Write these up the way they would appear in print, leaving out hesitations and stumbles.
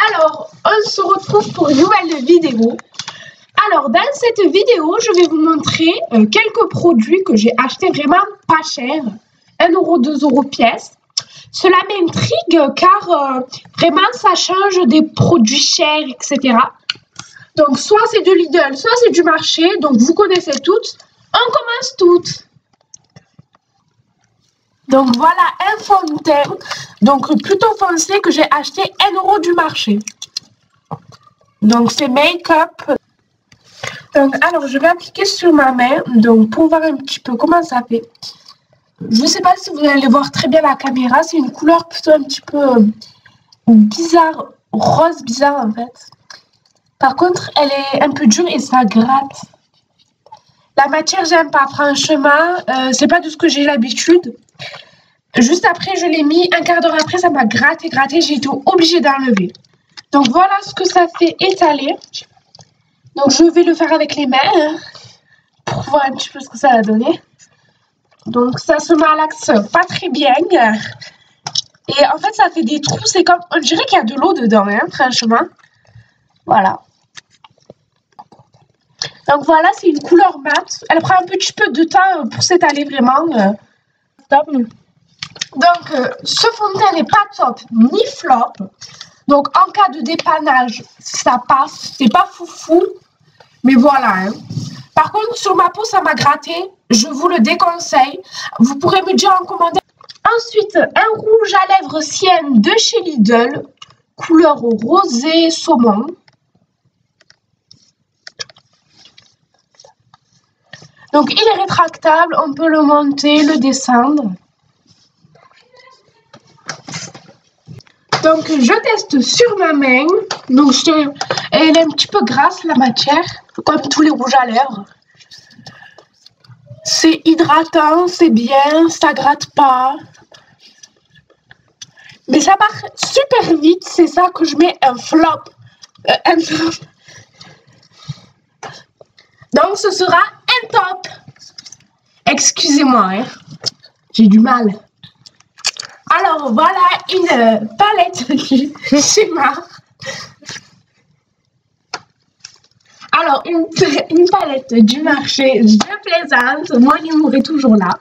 Alors, on se retrouve pour une nouvelle vidéo. Alors, dans cette vidéo, je vais vous montrer quelques produits que j'ai achetés vraiment pas cher. 1 €, 2 € pièce. Cela m'intrigue car vraiment ça change des produits chers, etc. Donc, soit c'est de Lidl, soit c'est du marché. Donc, vous connaissez toutes. On commence toutes. Donc, voilà un fond de teint. Donc, plutôt foncé que j'ai acheté 1 € du marché. Donc, c'est make-up. Donc, alors, je vais appliquer sur ma main. Donc, pour voir un petit peu comment ça fait. Je ne sais pas si vous allez voir très bien la caméra. C'est une couleur plutôt un petit peu bizarre. Rose bizarre, en fait. Par contre, elle est un peu dure et ça gratte. La matière, j'aime pas. Franchement, c'est pas de ce que j'ai l'habitude. Juste après, je l'ai mis. Un quart d'heure après, ça m'a gratté. J'ai été obligée d'enlever. Donc, voilà ce que ça fait étaler. Donc, je vais le faire avec les mains pour voir un petit peu ce que ça va donner. Donc, ça se malaxe pas très bien. Et en fait, ça fait des trous. C'est comme, on dirait qu'il y a de l'eau dedans, hein, franchement. Voilà. Donc, voilà, c'est une couleur mate. Elle prend un petit peu de temps pour s'étaler vraiment. Top. Donc, ce fond de teint n'est pas top ni flop. Donc, en cas de dépannage, ça passe. C'est pas foufou. Mais voilà. Hein. Par contre, sur ma peau, ça m'a gratté. Je vous le déconseille. Vous pourrez me dire en commentaire. Ensuite, un rouge à lèvres Sienne de chez Lidl. Couleur rosé saumon. Donc, il est rétractable. On peut le monter, le descendre. Donc, je teste sur ma main. Donc, elle est un petit peu grasse, la matière, comme tous les rouges à lèvres. C'est hydratant, c'est bien, ça gratte pas. Mais ça part super vite, c'est ça que je mets un flop. Donc, ce sera un top. Excusez-moi, hein. J'ai du mal. Alors, voilà une palette chez Marc. Alors, une palette du marché, je plaisante, mon humour est toujours là.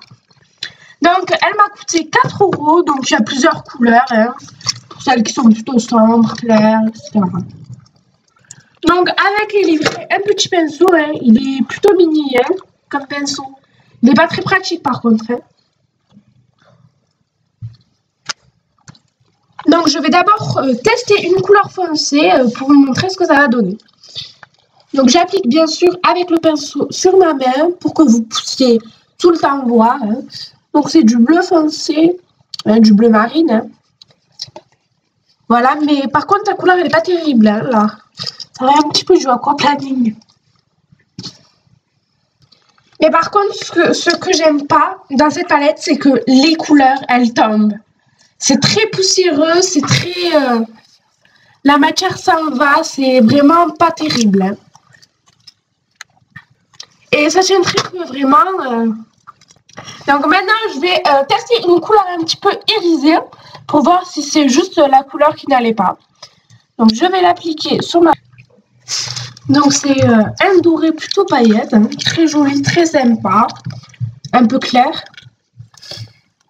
Donc, elle m'a coûté 4 €, donc il y a plusieurs couleurs, hein, pour celles qui sont plutôt sombres, claires, etc. Donc, avec les livrets, un petit pinceau, hein, il est plutôt mini, hein, comme pinceau. Il n'est pas très pratique par contre, hein. Donc, je vais d'abord tester une couleur foncée pour vous montrer ce que ça va donner. Donc, j'applique bien sûr avec le pinceau sur ma main pour que vous puissiez tout le temps voir. Hein. Donc, c'est du bleu foncé, du bleu marine. Hein. Voilà, mais par contre, la couleur, elle n'est pas terrible. Hein, là. Ça va un petit peu du aquaplaning. Mais par contre, ce que j'aime pas dans cette palette, c'est que les couleurs, elles tombent. C'est très poussiéreux, c'est très... la matière s'en va, c'est vraiment pas terrible. Hein. Et ça s'intrigue vraiment. Donc maintenant, je vais tester une couleur un petit peu irisée pour voir si c'est juste la couleur qui n'allait pas. Donc je vais l'appliquer sur ma... Donc c'est un doré plutôt paillette, hein, très joli, très sympa, un peu clair.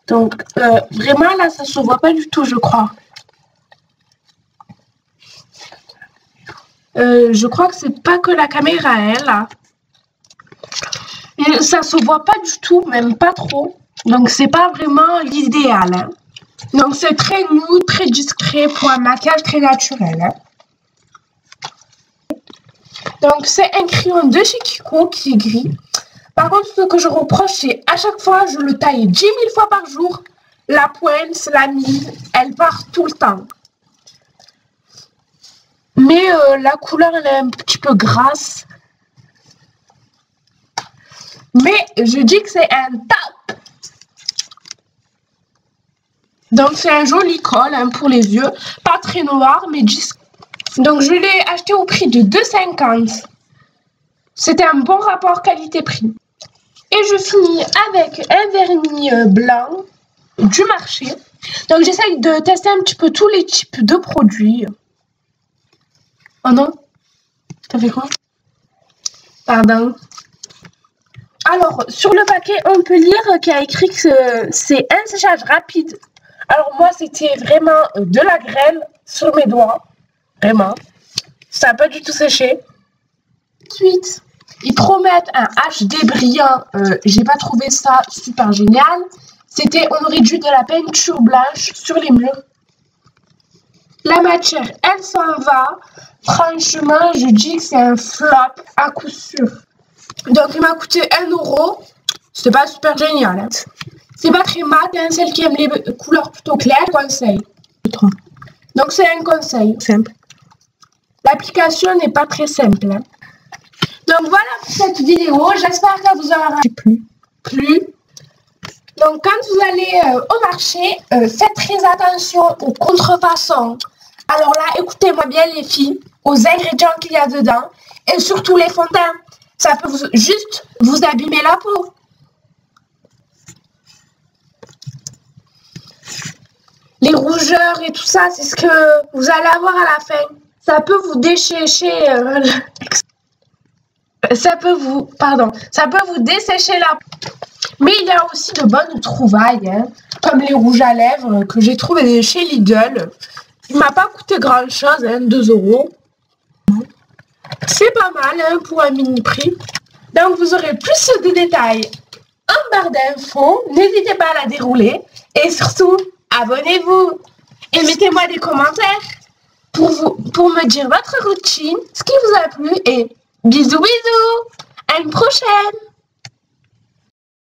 Donc, vraiment, là, ça se voit pas du tout, je crois. Je crois que c'est pas que la caméra, hein, là. Et ça se voit pas du tout, même pas trop. Donc, c'est pas vraiment l'idéal. Hein. Donc, c'est très nude, très discret pour un maquillage très naturel. Hein. Donc, c'est un crayon de chez Kiko qui est gris. Par contre, ce que je reproche, c'est à chaque fois, je le taille 10 000 fois par jour. La pointe, la mine, elle part tout le temps. Mais la couleur, elle est un petit peu grasse. Mais je dis que c'est un top. Donc, c'est un joli col hein, pour les yeux. Pas très noir, mais discret. Donc, je l'ai acheté au prix de 2,50 €. C'était un bon rapport qualité-prix. Et je finis avec un vernis blanc du marché. Donc, j'essaye de tester un petit peu tous les types de produits. Oh non? T'as fait quoi? Pardon. Alors, sur le paquet, on peut lire qu'il y a écrit que c'est un séchage rapide. Alors moi, c'était vraiment de la grêle sur mes doigts. Vraiment. Ça n'a pas du tout séché. Ensuite, ils promettent un HD brillant. J'ai pas trouvé ça super génial. C'était, on aurait dû de la peinture blanche sur les murs. La matière, elle s'en va. Franchement, je dis que c'est un flop à coup sûr. Donc, il m'a coûté 1 €. C'était pas super génial. Hein. C'est pas très mat, hein. Celle qui aime les couleurs plutôt claires, conseil. Donc, c'est un conseil simple. L'application n'est pas très simple. Hein. Donc, voilà pour cette vidéo. J'espère que vous aura plu. Donc, quand vous allez au marché, faites très attention aux contrefaçons. Alors là, écoutez-moi bien les filles, aux ingrédients qu'il y a dedans. Et surtout les fonds de teint. Ça peut juste vous abîmer la peau. Les rougeurs et tout ça, c'est ce que vous allez avoir à la fin. Ça peut vous désécher. Ça peut vous dessécher la peau. Mais il y a aussi de bonnes trouvailles, hein, comme les rouges à lèvres que j'ai trouvé chez Lidl. Il m'a pas coûté grand chose, hein, 2 €. C'est pas mal hein, pour un mini prix. Donc vous aurez plus de détails en barre d'infos. N'hésitez pas à la dérouler. Et surtout, abonnez-vous. Et mettez-moi des commentaires pour me dire votre routine, ce qui vous a plu. Et bisous bisous. À une prochaine.